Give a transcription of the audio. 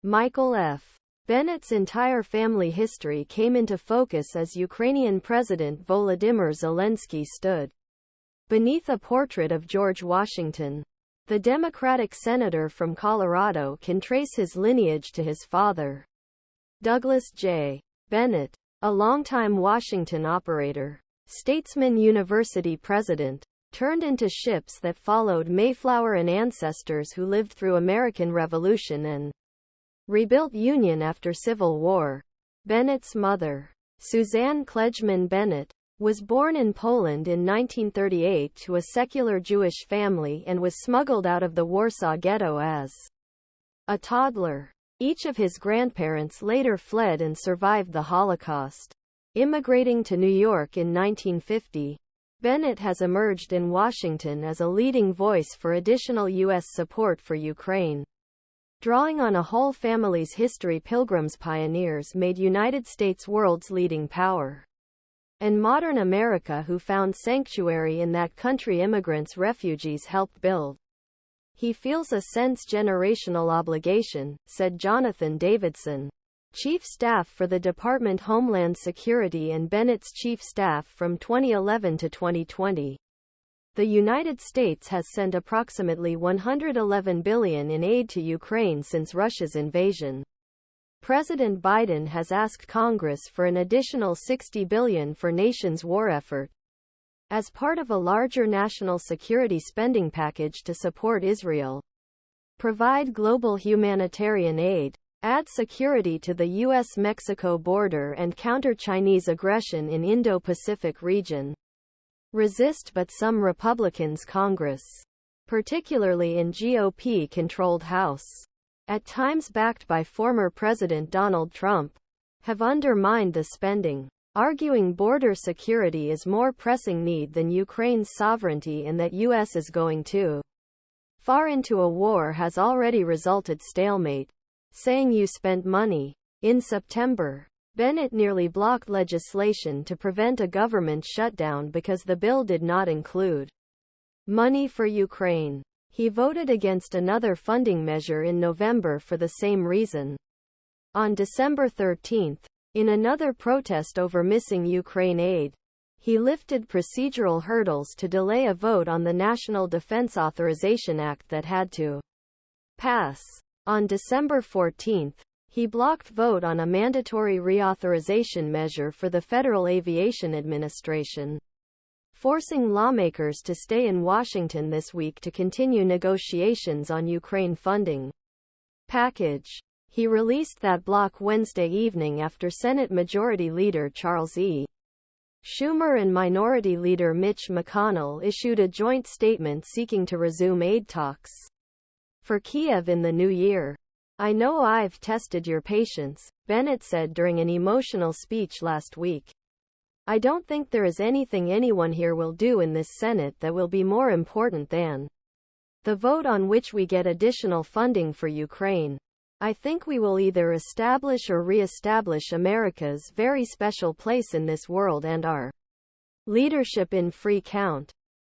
Michael F. Bennett's entire family history came into focus as Ukrainian President Volodymyr Zelensky stood beneath a portrait of George Washington. The Democratic senator from Colorado can trace his lineage to his father, Douglas J. Bennett, a longtime Washington operator, statesman-university president, turned into ships that followed Mayflower and ancestors who lived through American Revolution and rebuilt Union after Civil War. Bennett's mother, Susanne Klejman Bennet, was born in Poland in 1938 to a secular Jewish family and was smuggled out of the Warsaw ghetto as a toddler. Each of his grandparents later fled and survived the Holocaust. Immigrating to New York in 1950, Bennett has emerged in Washington as a leading voice for additional U.S. support for Ukraine. Drawing on a whole family's history, Pilgrims pioneers made United States world's leading power. And modern America, who found sanctuary in that country immigrants, refugees helped build. He feels a sense generational obligation, said Jonathan Davidson, Chief Staff for the Department Homeland Security and Bennett's Chief Staff from 2011 to 2020. The United States has sent approximately $111 billion in aid to Ukraine since Russia's invasion. President Biden has asked Congress for an additional $60 billion for nation's war effort, as part of a larger national security spending package to support Israel, provide global humanitarian aid, add security to the U.S. Mexico border and counter Chinese aggression in Indo-Pacific region. Resist but some Republicans Congress, particularly in GOP-controlled House, at times backed by former President Donald Trump, have undermined the spending, arguing border security is more pressing need than Ukraine's sovereignty and that U.S. is going too far into a war has already resulted stalemate, saying you spent money. In September, Bennett nearly blocked legislation to prevent a government shutdown because the bill did not include money for Ukraine. He voted against another funding measure in November for the same reason. On December 13, in another protest over missing Ukraine aid, he lifted procedural hurdles to delay a vote on the National Defense Authorization Act that had to pass. On December 14, he blocked vote on a mandatory reauthorization measure for the Federal Aviation Administration, forcing lawmakers to stay in Washington this week to continue negotiations on Ukraine funding package. He released that block Wednesday evening after Senate Majority Leader Charles E. Schumer and Minority Leader Mitch McConnell issued a joint statement seeking to resume aid talks for Kiev in the new year. I know I've tested your patience, Bennett said during an emotional speech last week. I don't think there is anything anyone here will do in this Senate that will be more important than the vote on which we get additional funding for Ukraine. I think we will either establish or re-establish America's very special place in this world and our leadership in free count.